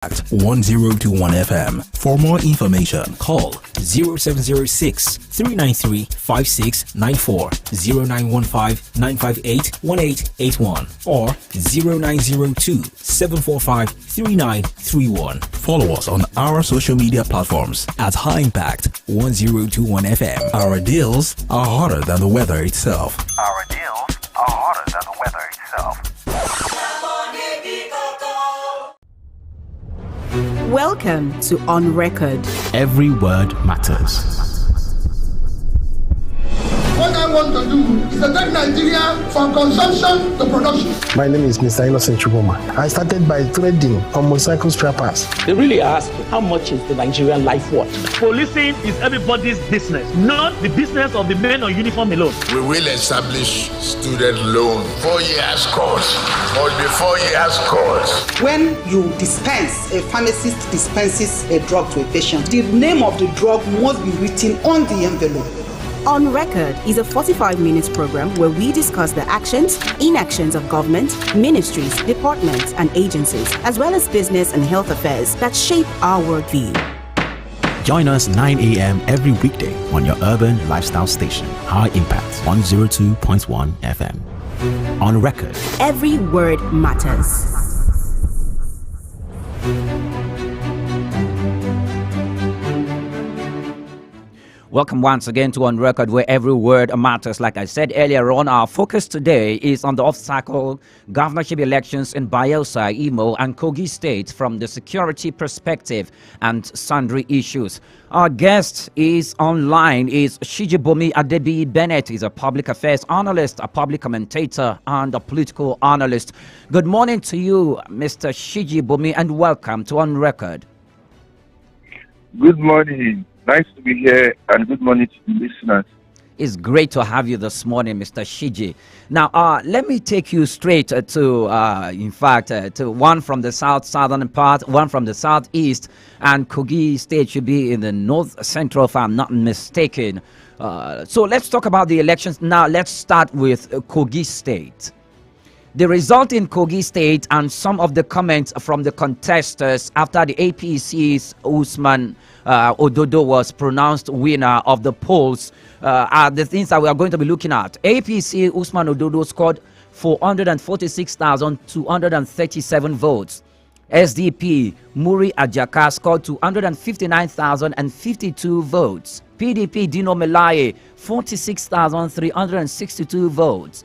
Impact 1021 FM. For more information, call 0706 393 5694, 0915 958 1881, or 0902 745 3931. Follow us on our social media platforms at High Impact 1021 FM. Our deals are hotter than the weather itself. Our deals are hotter than the weather itself. Welcome to On Record. Every word matters. What I want to do is to take Nigeria from consumption to production. My name is Mr. Innocent Chuboma. I started by trading on motorcycle spare parts. They really ask, how much is the Nigerian life worth? Policing is everybody's business, not the business of the men on uniform alone. We will establish student loan 4 years course. Must be 4 years course. When you dispense, a pharmacist dispenses a drug to a patient, the name of the drug must be written on the envelope. On Record is a 45-minute program where we discuss the actions, inactions of government, ministries, departments, and agencies, as well as business and health affairs that shape our worldview. Join us 9 a.m. every weekday on your urban lifestyle station, High Impact 102.1 FM. On Record. Every word matters. Welcome once again to On Record, where every word matters. Like I said earlier on, our focus today is on the off-cycle governorship elections in Bayelsa, Imo, and Kogi states from the security perspective and sundry issues. Our guest is online is Shijibomi Adebi Bennett. He's a public affairs analyst, a public commentator, and a political analyst. Good morning to you, Mr. Shijibomi, and welcome to On Record. Good morning. Nice to be here, and good morning to the listeners. It's great to have you this morning, Mr. Shiji. Now, let me take you straight to one from the southern part, one from the southeast, and Kogi State should be in the north central, if I'm not mistaken. So let's talk about the elections. Now, let's start with Kogi State. The result in Kogi State and some of the comments from the contestants after the APC's Usman Ododo was pronounced winner of the polls are the things that we are going to be looking at. APC Usman Ododo scored 446,237 votes. SDP Muri Ajaka scored 259,052 votes. PDP Dino Melaye 46,362 votes.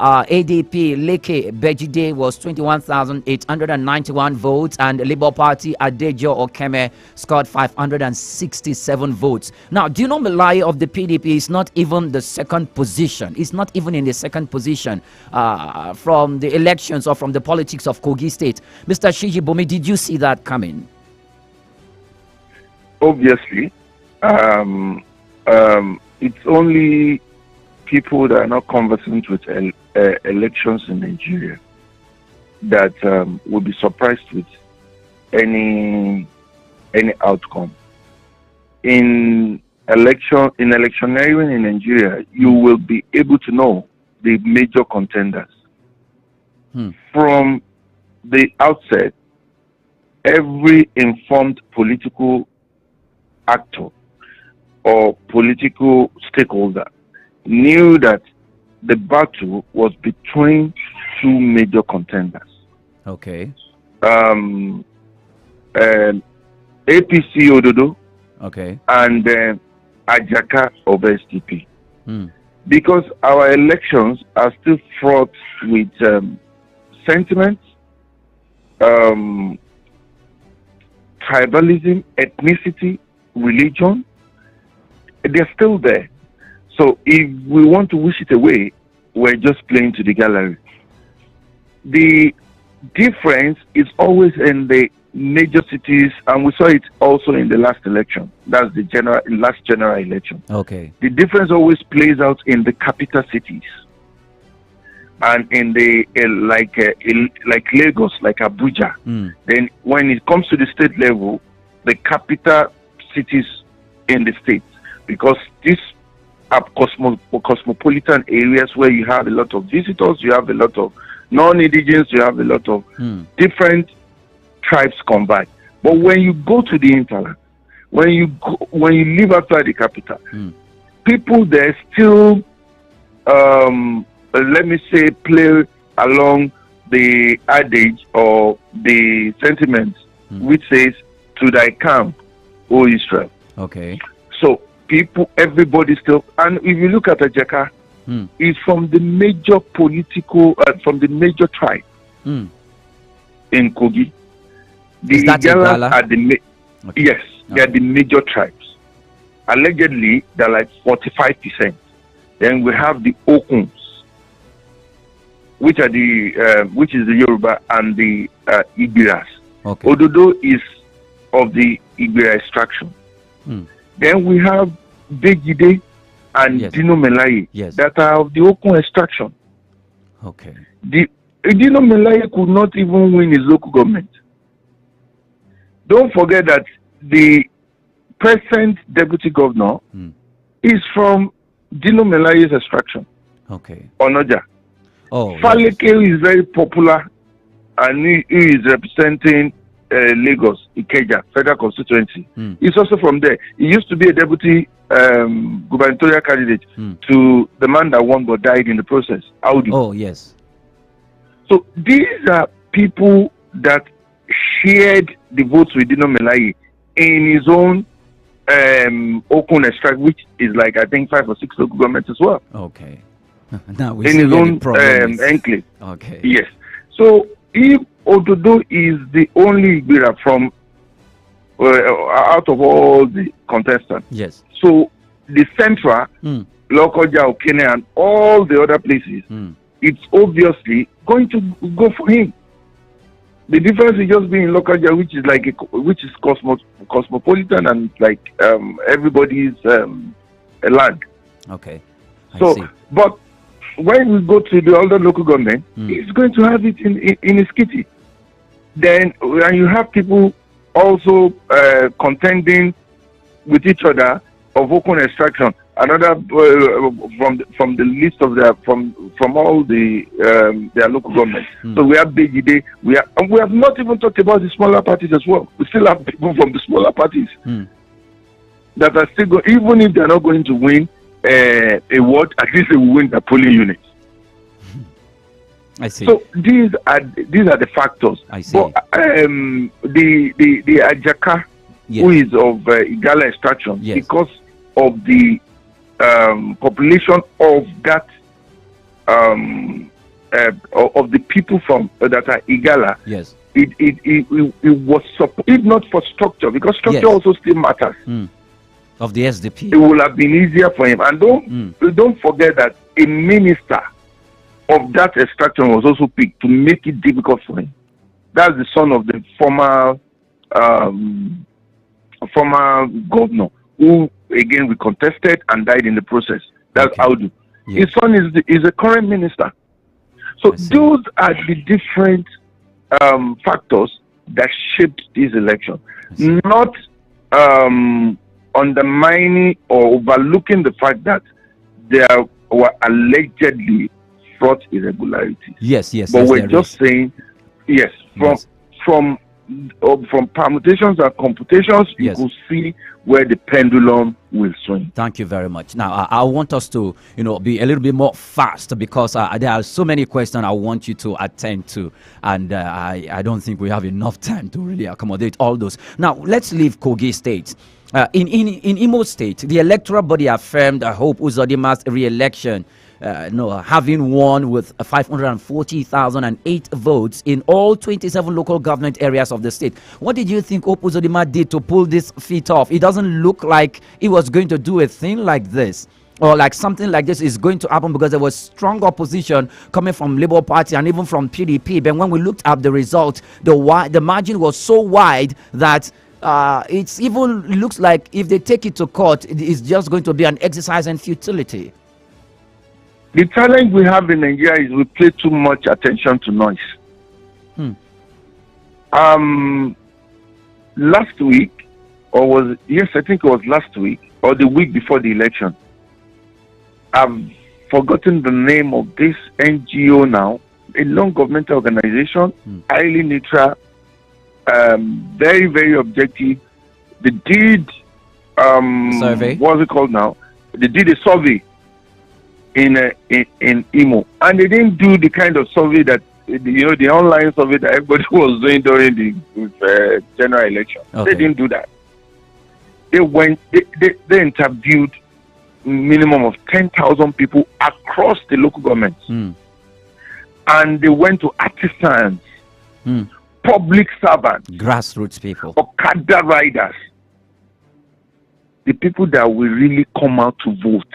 ADP Leke Bejide was 21,891 votes, and Labour Party Adejo Okeme scored 567 votes. Now, Dino Melaye of the PDP is not even the second position. It's not even in the second position from the elections or from the politics of Kogi State. Mr. Shijibomi, did you see that coming? Obviously, it's only people that are not conversant with elections in Nigeria that will be surprised with any outcome. In electioneering in Nigeria, you will be able to know the major contenders. From the outset, every informed political actor or political stakeholder knew that the battle was between two major contenders. Okay. APC Ododo. Okay. And Ajaka of SDP. Because our elections are still fraught with sentiments, tribalism, ethnicity, religion. They're still there. So if we want to wish it away, we're just playing to the gallery. The difference is always in the major cities, and we saw it also in the last election. That's the last general election. Okay. The difference always plays out in the capital cities, and in the like Lagos, like Abuja. Then when it comes to the state level, the capital cities in the states, because these are cosmopolitan areas where you have a lot of visitors, you have a lot of non-indigenous, you have a lot of different tribes combined. But when you go to the hinterland, when you live outside the capital, people there still, let me say, play along the adage or the sentiment which says, "To thy camp, O Israel." Okay. So everybody still, and if you look at Ajaka, is from the major from the major tribe in Kogi. The Igala are yes, they are the major tribes. Allegedly, they're like 45%. Then we have the Okuns, which is the Yoruba and the Igbiras. Okay. Ododo is of the Igbira extraction. Then we have Begide and Dino Melaye that are of the Okun extraction. Okay. Dino Melaye could not even win his local government. Don't forget that the present deputy governor is from Dino Melaye's extraction. Okay. Onoja. Oh. Faleke is very popular, and he is representing Lagos, Ikeja, federal constituency. He's also from there. He used to be a deputy gubernatorial candidate to the man that won but died in the process, Audu. Oh, yes. So these are people that shared the votes with Dino Melaye in his own Okun extract, which is like, I think, 5 or 6 local governments as well. Okay. Now we in his own enclave. Okay. Yes. So if Ododo is the only Igbira from out of all the contestants. Yes. So the central, Lokoja, Okene, and all the other places, it's obviously going to go for him. The difference is just being Lokoja, which is like which is cosmopolitan and like everybody's land. Okay. I see. But when we go to the other local government, he's going to have it in his kitty. Then when you have people also contending with each other of Okun extraction, another from the list of their from all the their local governments. So we have Begide, and we have not even talked about the smaller parties as well. We still have people from the smaller parties that are still going, even if they're not going to win a ward, at least they will win the polling units. I see. So these are the factors. I see. But the Ajaka, who is of Igala extraction, because of the population of that of the people from that are Igala, it was if not for structure, because structure also still matters. Of the SDP, it would have been easier for him. And don't forget that a minister of that extraction was also picked to make it difficult for him. That's the son of the former governor, who again we contested and died in the process. That's Audu. His son is a current minister. So those are the different factors that shaped this election, not undermining or overlooking the fact that there were allegedly fraught irregularities. Yes. But we're just saying, from permutations and computations, you could see where the pendulum will swing. Thank you very much. Now, I want us to, be a little bit more fast, because there are so many questions I want you to attend to, and I don't think we have enough time to really accommodate all those. Now, let's leave Kogi State. In Imo State, the electoral body affirmed Hope Uzodima's re-election, having won with 540,008 votes in all 27 local government areas of the state. What did you think Hope Uzodima did to pull this feat off? It doesn't look like he was going to do a thing like this, or like something like this is going to happen, because there was strong opposition coming from Labour Party and even from PDP. But when we looked at the result, the margin was so wide that it even looks like if they take it to court, it's just going to be an exercise in futility. The challenge we have in Nigeria is we pay too much attention to noise. Last week, I think it was last week or the week before the election, I've forgotten the name of this NGO now, a non-governmental organization, highly neutral, very, very objective. They did survey. What's it called now? They did a survey in Imo, and they didn't do the kind of survey that the online survey that everybody was doing during the general election. Okay. They didn't do that. They went. They interviewed minimum of 10,000 people across the local governments, and they went to artisans, public servants, grassroots people, Okada riders, the people that will really come out to vote.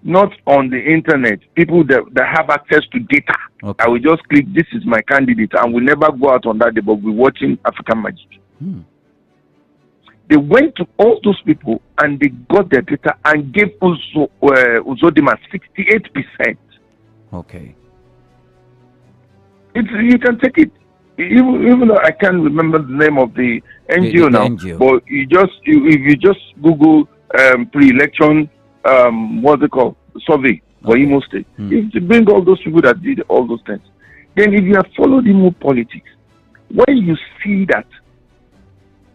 Not on the internet, people that have access to data. Okay. I will just click, this is my candidate, and will never go out on that day, but we're watching African Magic. They went to all those people and they got their data and gave Uzodimma 68%. Okay. You can take it. Even though I can't remember the name of the NGO now, NGO. but if you just Google pre-election, what's it called, survey for Imo State, if you bring all those people that did all those things, then if you have followed Imo politics, when you see that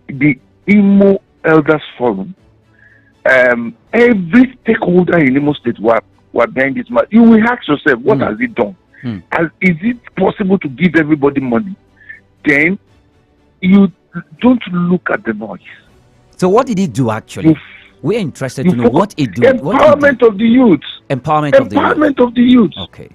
the Imo Elders Forum, every stakeholder in Imo State were behind this man, you will ask yourself, what has it done? Is it possible to give everybody money? Then you don't look at the noise. So what did he do actually? We're interested to know what he did. Empowerment of the youth. Empowerment of the youth. Okay.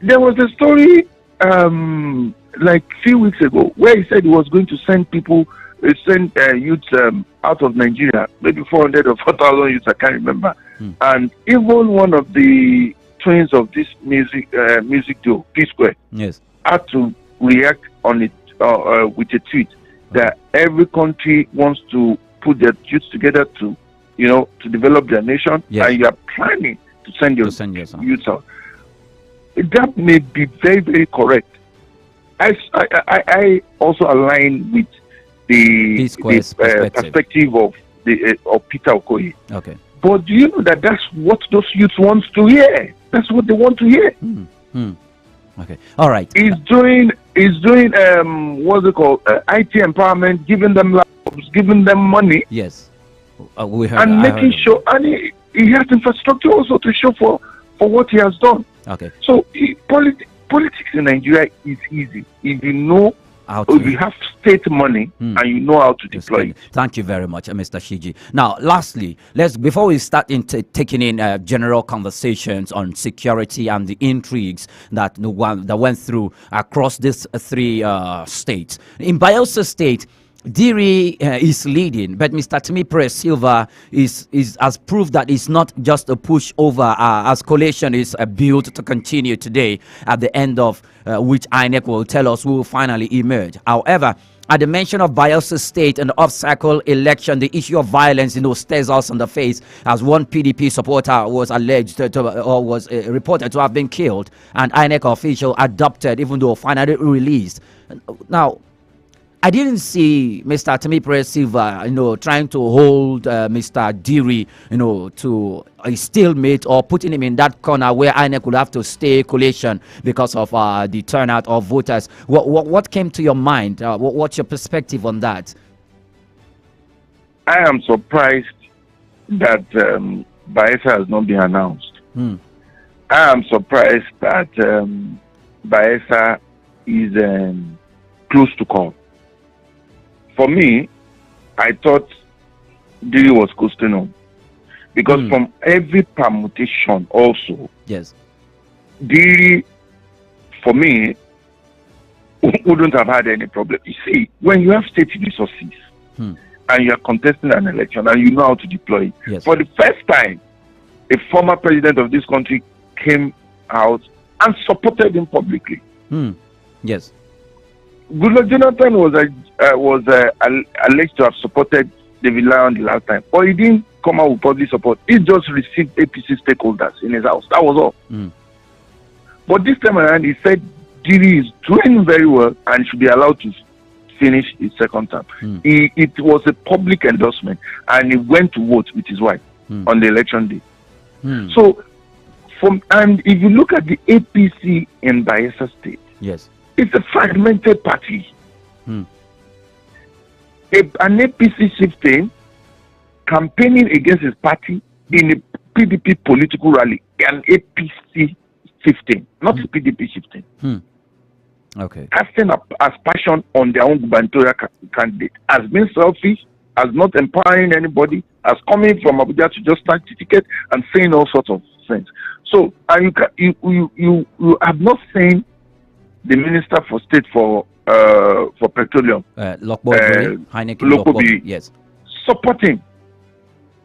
There was a story like a few weeks ago where he said he was going to send people, youths out of Nigeria, maybe 400 or 4,000 youths, I can't remember. And even one of the twins of this music duo, P-Square, had to react on it with a tweet that every country wants to put their youths together to develop their nation, and you are planning to send your youths out. That may be very, very correct. I also align with the perspective of Peter Okoye. Okay. But do you know that that's what those youths want to hear? That's what they want to hear. Okay. All right. He's doing what's it called? IT empowerment, giving them laptops, giving them money. Yes. We heard, and making sure, and he has infrastructure also to show for what he has done. Okay. So politics in Nigeria is easy if you know. If you have state money and you know how to deploy it. Thank you very much, Mr. Shiji. Now, lastly, before we start taking in general conversations on security and the intrigues that went through across these three states. In Bayelsa State, Diri is leading, but Mr. Timi Perez Silva has proved that it's not just a pushover as coalition is built to continue today, at the end of which INEC will tell us who will finally emerge. However, at the mention of Bayelsa State and the off-cycle election, the issue of violence, stares us in the face, as one PDP supporter was alleged was reported to have been killed, and INEC official adopted, even though finally released. Now, I didn't see Mr. Timi Perez Silva, trying to hold Mr. Diri, to a stalemate or putting him in that corner where INEC would have to stay coalition because of the turnout of voters. What came to your mind? What's your perspective on that? I am surprised that Bayelsa has not been announced. I am surprised that Bayelsa is close to call. For me, I thought Diri was coasting home. Because from every permutation also, Diri, for me, wouldn't have had any problem. You see, when you have state resources and you are contesting an election and you know how to deploy it, for the first time, a former president of this country came out and supported him publicly. Yes. Goodluck Jonathan was alleged to have supported David Lyon the last time, but he didn't come out with public support. He just received APC stakeholders in his house. That was all. But this time around, he said Diri is doing very well and should be allowed to finish his second term. It was a public endorsement, and he went to vote with his wife on the election day. So, and if you look at the APC in Bayelsa State, It's a fragmented party. An APC chieftain campaigning against his party in a PDP political rally, an APC chieftain, not a PDP chieftain. Okay. Casting aspersion on their own gubernatorial candidate has been selfish, as not empowering anybody, as coming from Abuja to just start the ticket and saying all sorts of things. So, and you have not seen the Minister for State for Petroleum, Lokobi, yes, supporting.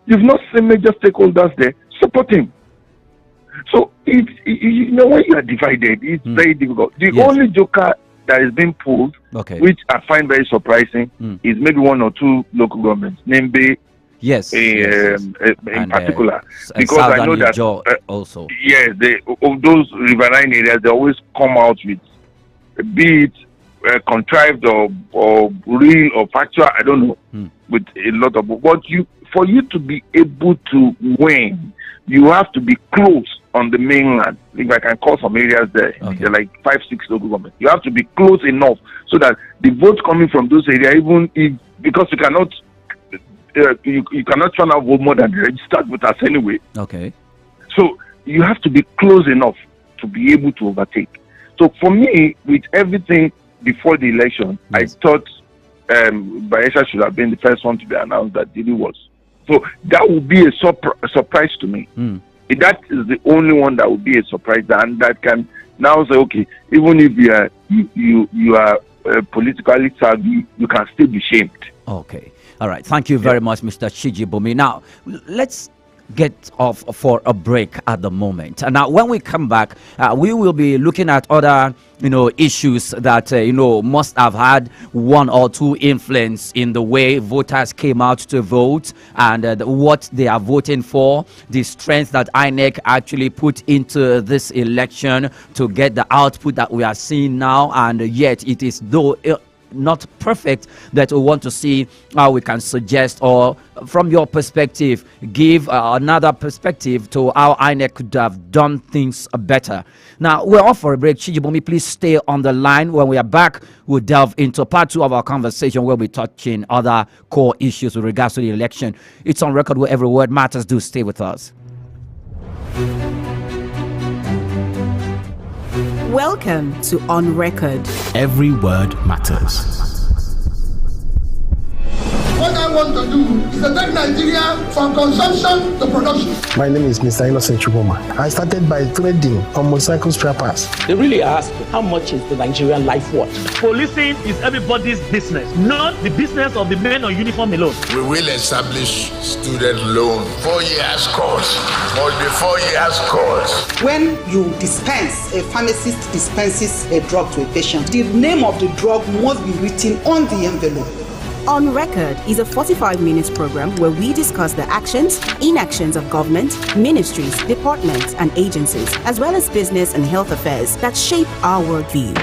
You've not seen major stakeholders there supporting. So, when you are divided, it's very difficult. The only joker that is being pulled, which I find very surprising, is maybe one or two local governments, namely, in particular, because I know that also, of those riverine areas, they always come out with, be it contrived or real or factual, I don't know, with a lot of. But for you to be able to win, you have to be close on the mainland. If I can call some areas there, there are like 5-6 local governments. You have to be close enough so that the votes coming from those areas, even if, because you cannot turn out vote more than the registered voters anyway. Okay. So you have to be close enough to be able to overtake. So for me, with everything before the election, I thought Bayelsa should have been the first one to be announced that Didi was. So that would be a surprise to me. That is the only one that would be a surprise, and that can now say, okay, even if you are politically savvy, you can still be shamed. Okay. All right. Thank you very much, Mr. Shiji Bumi. Now, let's get off for a break at the moment. And now, when we come back, we will be looking at other, issues that, must have had one or two influence in the way voters came out to vote and what they are voting for, the strength that INEC actually put into this election to get the output that we are seeing now. And yet it is not perfect, that we want to see how we can suggest, or from your perspective, give another perspective to how INEC could have done things better. Now, we're off for a break. Chijibomi, please stay on the line. When we are back, we'll delve into part 2 of our conversation, where we're touching other core issues with regards to the election. It's on record where every word matters. Do stay with us. Welcome to On Record. Every word matters. What I want to do is to take Nigeria from consumption to production. My name is Mr. Innocent Chugoma. I started by trading on motorcycle spare parts. They really ask, how much is the Nigerian life worth? Policing is everybody's business, not the business of the men on uniform alone. We will establish student loan 4 years course. Must be 4 years course. When you dispense, a pharmacist dispenses a drug to a patient, the name of the drug must be written on the envelope. On Record is a 45-minute program where we discuss the actions, inactions of government, ministries, departments, and agencies, as well as business and health affairs that shape our worldview.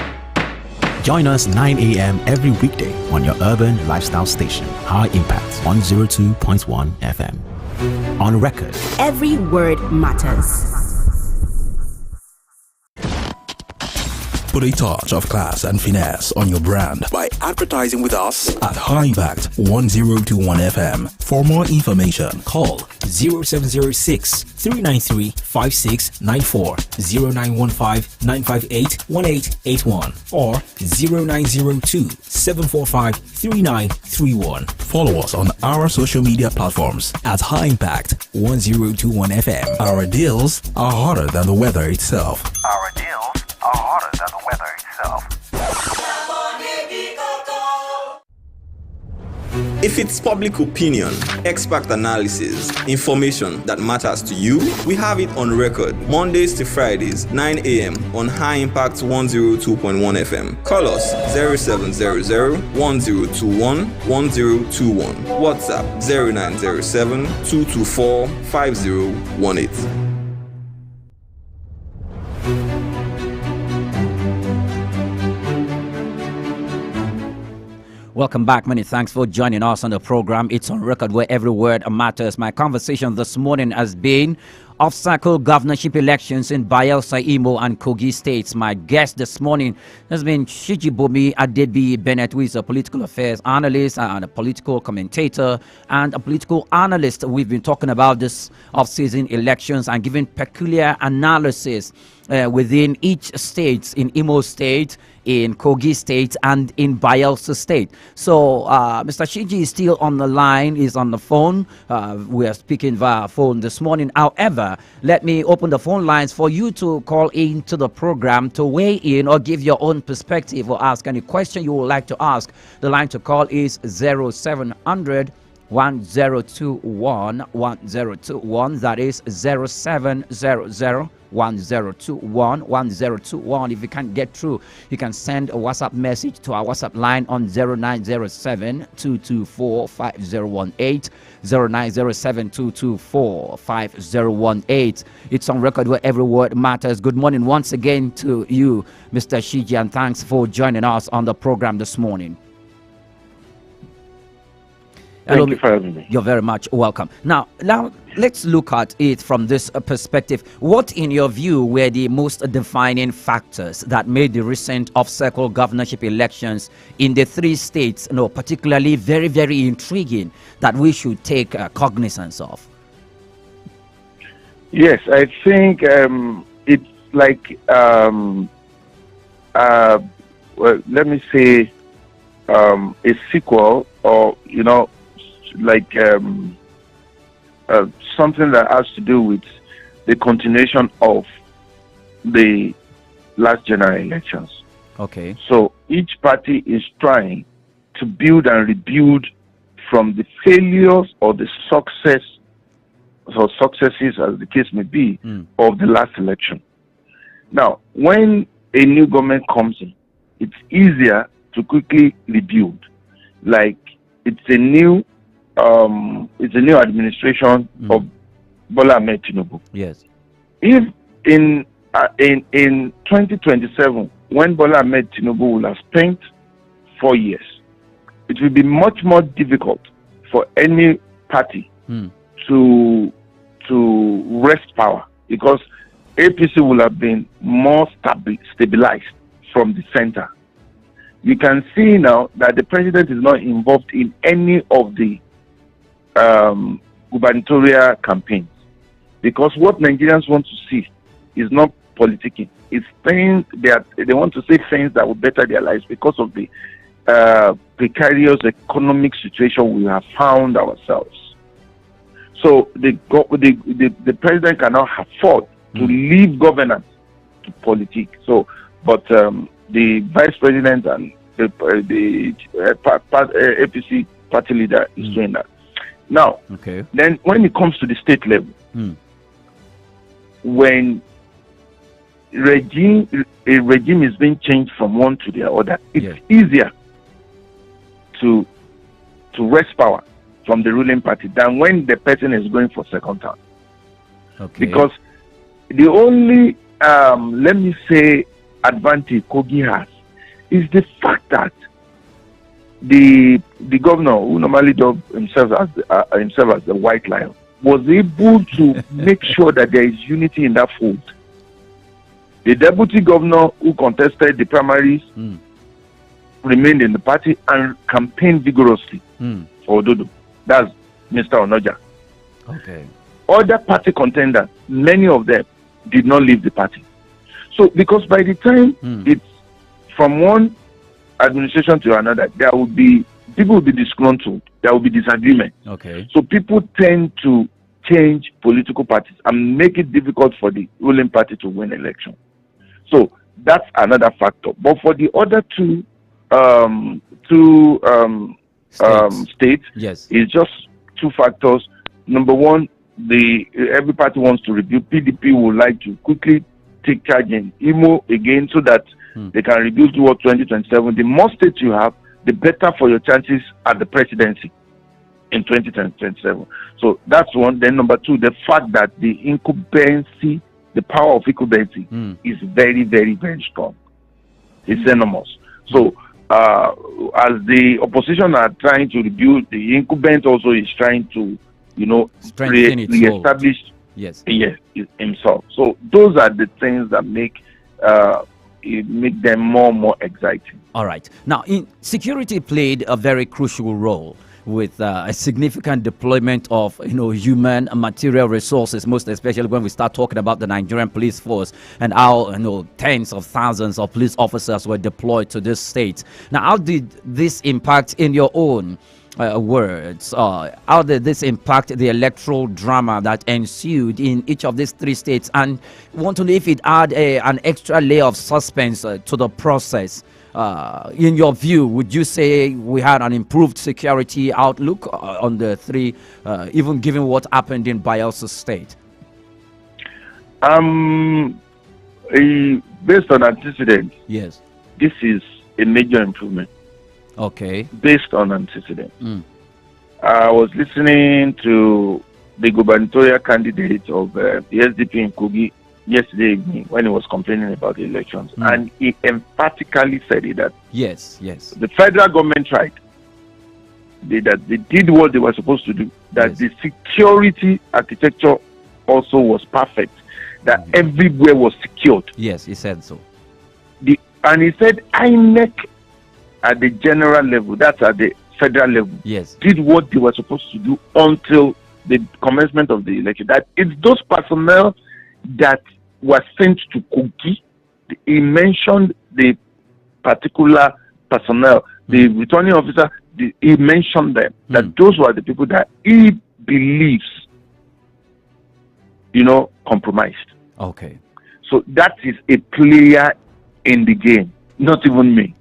Join us 9 a.m. every weekday on your urban lifestyle station, High Impact 102.1 FM. On Record. Every word matters. Put a touch of class and finesse on your brand by advertising with us at High Impact 1021 FM. For more information, call 0706 393 5694, 0915 958 1881, or 0902 745 3931. Follow us on our social media platforms at High Impact 1021 FM. Our deals are hotter than the weather itself. Our deals are hotter than the weather itself. If it's public opinion, expert analysis, information that matters to you, we have it on record. Mondays to Fridays, 9 a.m. on High Impact 102.1 FM. Call us 0700 1021 1021. WhatsApp 0907 224 5018. Welcome back. Many thanks for joining us on the program. It's on record where every word matters. My conversation this morning has been off-cycle governorship elections in Bayelsa, Imo, and Kogi states. My guest this morning has been Shijibomi Adebi Bennett, who is a political affairs analyst and a political commentator and a political analyst. We've been talking about this off-season elections and giving peculiar analysis within each state, in Imo State, in Kogi State, and in Bayelsa State. So Mr. Shiji is still on the line, is on the phone. We are speaking via phone this morning. However, let me open the phone lines for you to call in to the program to weigh in or give your own perspective or ask any question you would like to ask. The line to call is 0700 1021 1021. That is 0700 1021 1021. If you can't get through, you can send a WhatsApp message to our WhatsApp line on 0907 224 5018 0907 224 5018. It's on record where every word matters. Good morning once again to you, Mr. Shiji, and thanks for joining us on the program this morning. Thank you for having me. You're very much welcome. Now, let's look at it from this perspective. What, in your view, were the most defining factors that made the recent off-cycle governorship elections in the three states, particularly very, very intriguing, that we should take cognizance of? Yes, I think it's like, well, let me say, a sequel, or like something that has to do with the continuation of the last general elections. Okay. So each party is trying to build and rebuild from the failures or the success or successes, as the case may be, of the last election. Now, when a new government comes in, it's easier to quickly rebuild. Like it's a new administration of Bola Ahmed Tinubu. Yes. If in 2027, when Bola Ahmed Tinubu will have spent 4 years, it will be much more difficult for any party to wrest power, because APC will have been more stabilized from the center. You can see now that the president is not involved in any of the gubernatorial campaigns, because what Nigerians want to see is not politicking. It's things they want to say things that will better their lives because of the precarious economic situation we have found ourselves. So the president cannot afford to leave governance to politics. So, but the vice president and the APC party leader is doing that. Now, then when it comes to the state level, when a regime is being changed from one to the other, it's easier to wrest power from the ruling party than when the person is going for second term. Because the only, let me say, advantage Kogi has is the fact that the governor, who normally does himself as the white lion, was able to make sure that there is unity in that fold. The deputy governor who contested the primaries remained in the party and campaigned vigorously for Ododo. That's Mr. Onoja. Other party contenders, many of them did not leave the party. So, because by the time it's from one administration to another, people will be disgruntled. There will be disagreement. So people tend to change political parties and make it difficult for the ruling party to win election. So that's another factor. But for the other two states, it's just two factors. Number one, every party wants to rebuild. PDP would like to quickly take charge in Imo again, so that they can rebuild towards 2027. The more states you have, the better for your chances at the presidency in 2027. So that's one. Then number two, the fact that the incumbency, the power of incumbency is very, very, very strong. It's enormous. So as the opposition are trying to rebuild, the incumbent also is trying to, reestablish himself. So those are the things that make them more and more exciting. All right. Now, security played a very crucial role with a significant deployment of human and material resources, most especially when we start talking about the Nigerian police force and how tens of thousands of police officers were deployed to this state. Now, how did this impact, in your own words, how did this impact the electoral drama that ensued in each of these three states? And want to know if it add an extra layer of suspense to the process. In your view, would you say we had an improved security outlook on the three, even given what happened in Bayelsa State? Based on antecedents, yes, this is a major improvement. Okay. Based on antecedents. I was listening to the gubernatorial candidate of the SDP in Kogi yesterday evening when he was complaining about the elections, and he emphatically said that yes, the federal government tried, that they did what they were supposed to do, that the security architecture also was perfect, that everywhere was secured. Yes, he said so. And he said INEC at the general level, that's at the federal level, did what they were supposed to do until the commencement of the election. That it's those personnel that were sent to Kogi. He mentioned the particular personnel, the returning officer. He mentioned them, that those were the people that he believes, compromised. Okay. So that is a player in the game, not even me.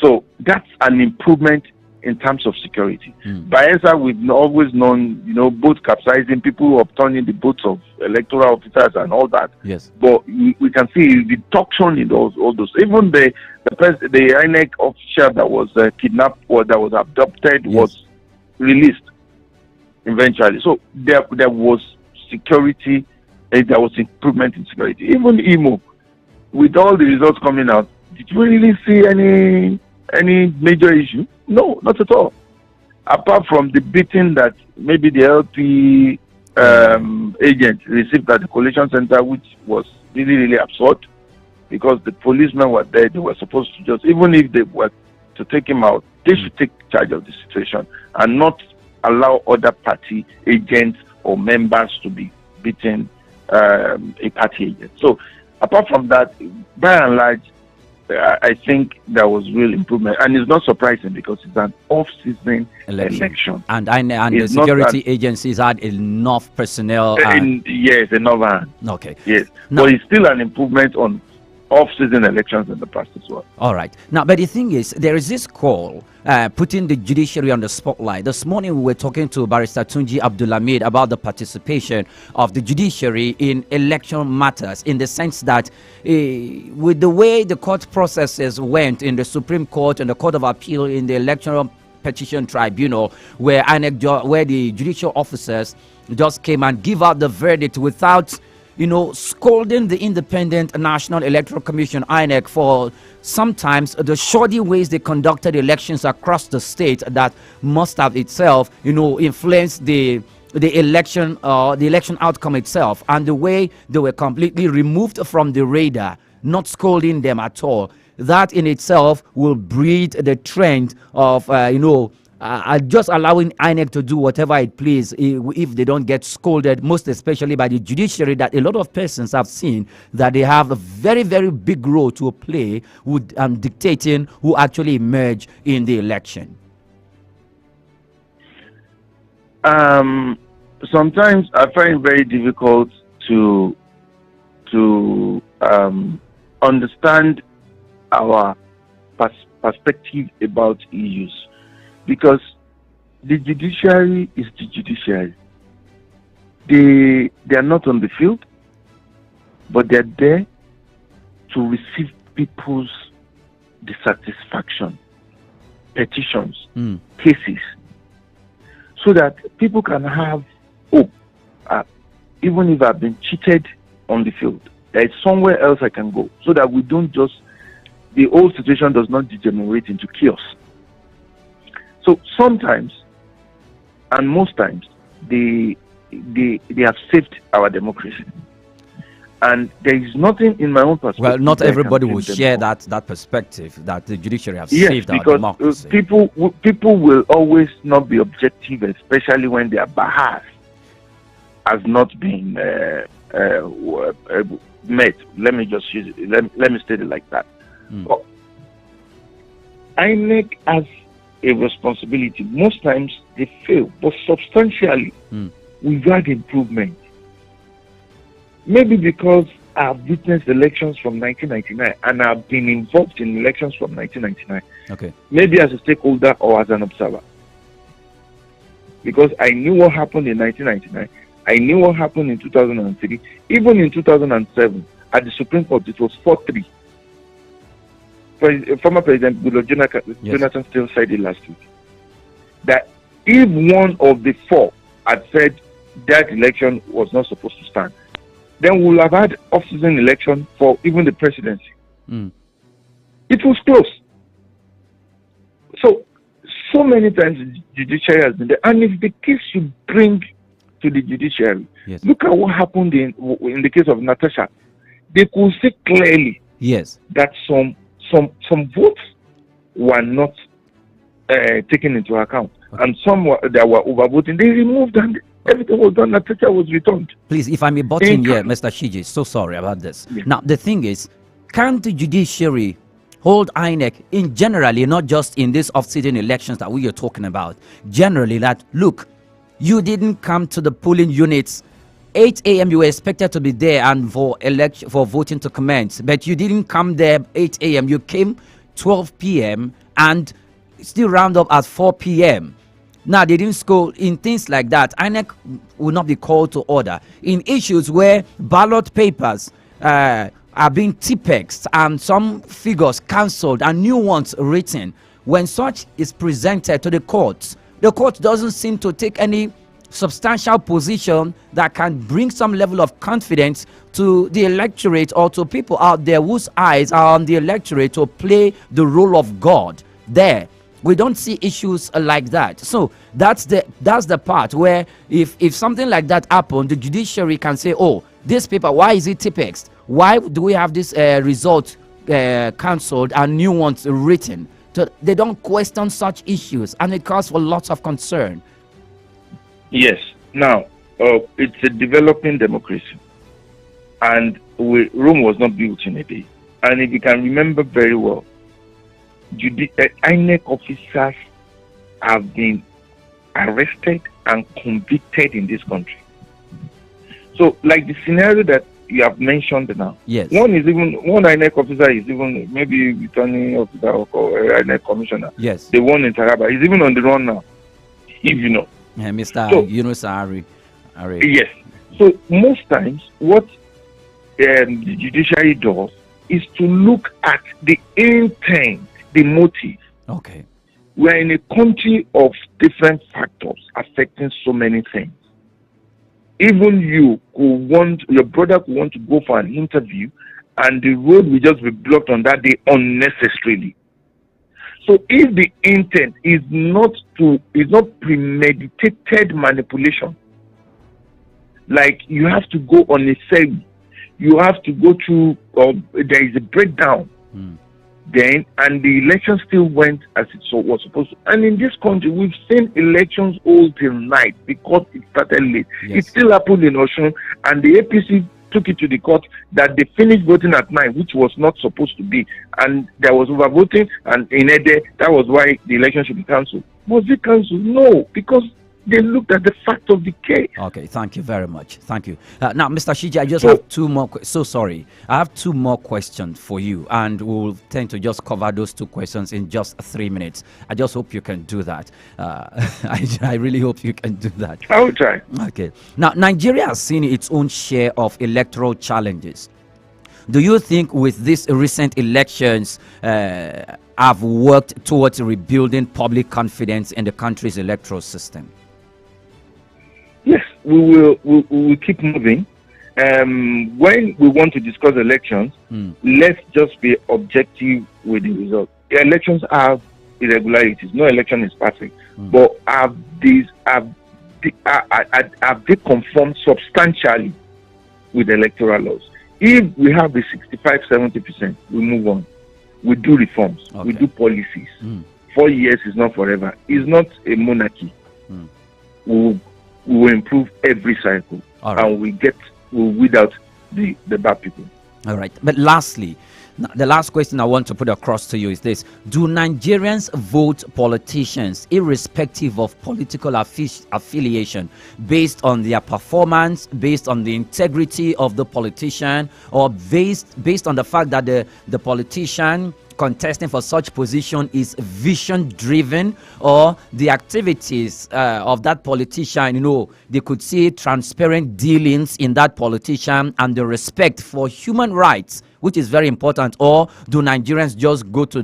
So that's an improvement in terms of security. Bayelsa, we've always known, boat capsizing, people upturning the boats of electoral officers and all that. Yes. But we can see reduction in all those. Even the INEC official that was kidnapped or that was abducted was released eventually. So there was security, there was improvement in security. Even Imo, with all the results coming out, did you really see any major issue? No, not at all. Apart from the beating that maybe the LP agent received at the collation center, which was really, really absurd, because the policemen were there. They were supposed to just, even if they were to take him out, they should take charge of the situation and not allow other party agents or members to be beating a party agent. So apart from that, by and large, I think there was real improvement, and it's not surprising because it's an off-season election. And the security agencies had enough personnel. Yes, enough. Okay. Yes, but it's still an improvement on off-season elections in the past as well. All right. Now, but the thing is, there is this call putting the judiciary on the spotlight. This morning, we were talking to Barrister Tunji Abdulhamid about the participation of the judiciary in election matters, in the sense that with the way the court processes went in the Supreme Court and the Court of Appeal in the Electoral Petition Tribunal, where the judicial officers just came and give out the verdict without scolding the Independent National Electoral Commission, INEC, for sometimes the shoddy ways they conducted elections across the state that must have itself, influenced the election outcome itself, and the way they were completely removed from the radar, not scolding them at all. That in itself will breed the trend of, just allowing INEC to do whatever it please if they don't get scolded, most especially by the judiciary, that a lot of persons have seen that they have a very, very big role to play with dictating who actually emerge in the election. Sometimes I find it very difficult to understand our perspective about issues, because the judiciary is the judiciary. They are not on the field, but they're there to receive people's dissatisfaction, petitions, cases, so that people can have hope. Even if I've been cheated on the field, there is somewhere else I can go, so that we don't just the whole situation does not degenerate into chaos. So sometimes, and most times, they have saved our democracy. And there is nothing in my own perspective. Well, not everybody will share that perspective that the judiciary has saved our democracy. People will always not be objective, especially when their bahas has not been met. Let me just use it. Let me state it like that. But INEC has a responsibility. Most times they fail, but substantially we've had improvement. Maybe because I've witnessed elections from 1999 and I've been involved in elections from 1999. Okay. Maybe as a stakeholder or as an observer. Because I knew what happened in 1999. I knew what happened in 2003. Even in 2007, at the Supreme Court, it was 4-3. Former President Goodluck Jonathan still said it last week. That if one of the four had said that election was not supposed to stand, then we'll have had off-season election for even the presidency. It was close. So many times the judiciary has been there. And if the case you bring to the judiciary, look at what happened in the case of Natasha. They could see clearly that some votes were not taken into account. And some that were overvoting, they removed and everything was done. Natasha was returned. Please, if I may butt in here, Mr. Shiji, so sorry about this. Now, the thing is, can't the judiciary hold INEC in generally, not just in these off-season elections that we are talking about, generally that, look, you didn't come to the polling units 8 a.m. you were expected to be there and for voting to commence, but you didn't come there 8 a.m. You came 12 p.m. and still round up at 4 p.m. Now, they didn't score in things like that. INEC will not be called to order. In issues where ballot papers are being tipexed and some figures cancelled and new ones written, when such is presented to the court doesn't seem to take any substantial position that can bring some level of confidence to the electorate or to people out there whose eyes are on the electorate to play the role of God there. We don't see issues like that. So that's the part where if something like that happened, the judiciary can say, oh, this paper, why is it tipexed? Why do we have this result cancelled and new ones written? So they don't question such issues, and it causes for lots of concern. Yes. Now, it's a developing democracy, and Rome was not built in a day. And if you can remember very well, INEC officers have been arrested and convicted in this country. So, like the scenario that you have mentioned now, one INEC officer is even maybe returning officer or INEC commissioner. Yes. The one in Taraba is even on the run now, if you know. Mr. Yunus Ari. Yes. So most times, what the judiciary does is to look at the intent, the motive. Okay. We are in a country of different factors affecting so many things. Even your brother could want to go for an interview, and the road will just be blocked on that day unnecessarily. So if the intent is not premeditated manipulation, like you have to go on a ferry, you have to go through, there is a breakdown, then, and the election still went as it was supposed to. And in this country, we've seen elections all till night because it started late. It still happened in Osun, and the APC took it to the court that they finished voting at 9, which was not supposed to be, and there was overvoting, and in Ede, that was why the election should be cancelled. Was it cancelled? No, because they looked at the fact of the case. Okay, thank you very much. Thank you. Now, Mr. Shiji, I just have two more. I have two more questions for you, and we'll tend to just cover those two questions in just 3 minutes. I just hope you can do that. I really hope you can do that. I will try. Okay. Now, Nigeria has seen its own share of electoral challenges. Do you think with these recent elections have worked towards rebuilding public confidence in the country's electoral system? Yes, we will keep moving. when we want to discuss elections, let's just be objective with the result. Elections have irregularities. No election is perfect. But have they conformed substantially with electoral laws? If we have the 65-70%, we move on. We do reforms. Okay. We do policies. 4 years is not forever. It's not a monarchy. We will improve every cycle. Right. And we'll weed out the bad people. All right. But lastly, the last question I want to put across to you is this. Do Nigerians vote politicians irrespective of political affiliation based on their performance, based on the integrity of the politician, or based on the fact that the politician contesting for such position is vision driven, or the activities of that politician, they could see transparent dealings in that politician and the respect for human rights, which is very important? Or do Nigerians just go to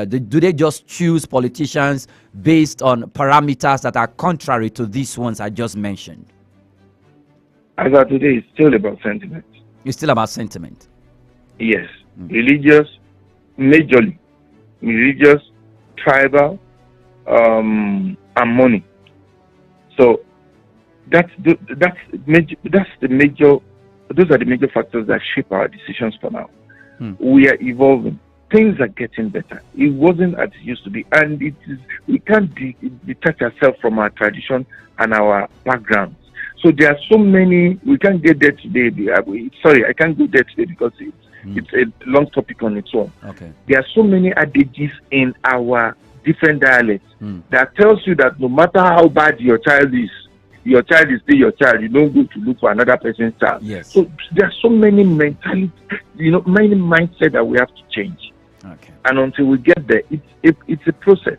do they just choose politicians based on parameters that are contrary to these ones I just mentioned? As of today, it's still about sentiment. It's still about sentiment. Yes. Religious, majorly religious, tribal, and money. So that's the major. Those are the major factors that shape our decisions for now. We are evolving. Things are getting better. It wasn't as it used to be, and we can't detach ourselves from our tradition and our backgrounds. So there are so many. We can't get there today. I can't go there today because it's a long topic on its own. Okay. There are so many adages in our different dialects that tells you that no matter how bad your child is still your child. You don't go to look for another person's child. Yes. So there are so many mentality, many mindset that we have to change. Okay. And until we get there, it's a process.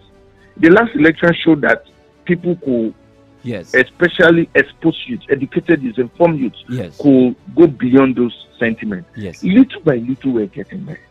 The last election showed that people could, especially exposed youth, educated youth, informed youth, could go beyond those sentiments. Yes. Little by little, we're getting there.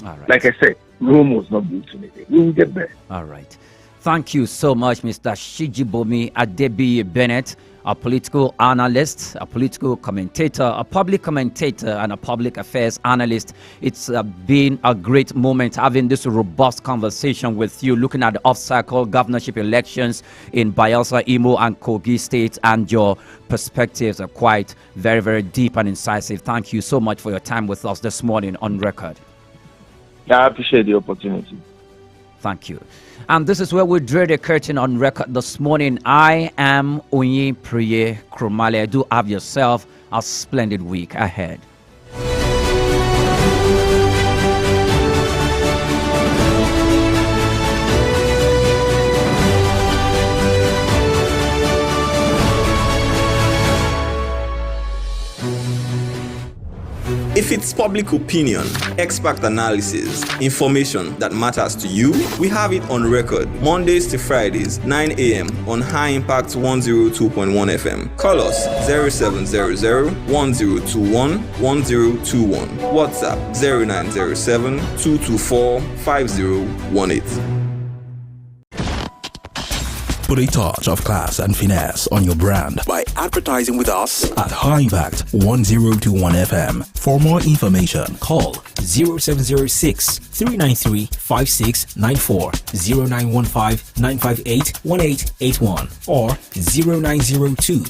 All right. Like I said, Rome was not built in a day. We will get there. All right. Thank you so much, Mr. Shijibomi Adebiyi Bennett, a political analyst, a political commentator, a public commentator, and a public affairs analyst. It's been a great moment having this robust conversation with you, looking at the off-cycle governorship elections in Bayelsa, Imo, and Kogi states, and your perspectives are quite very, very deep and incisive. Thank you so much for your time with us this morning on record. I appreciate the opportunity. Thank you. And this is where we draw the curtain on record this morning. I am Onye Priye Krumale. Do have yourself a splendid week ahead. If it's public opinion, expert analysis, information that matters to you, we have it on record Mondays to Fridays, 9 a.m. on High Impact 102.1 FM. Call us 0700-1021-1021. WhatsApp 0907-224-5018. Put a touch of class and finesse on your brand by advertising with us at High Impact 1021 FM. For more information, call 0706 393 5694, 0915 958 1881, or 0902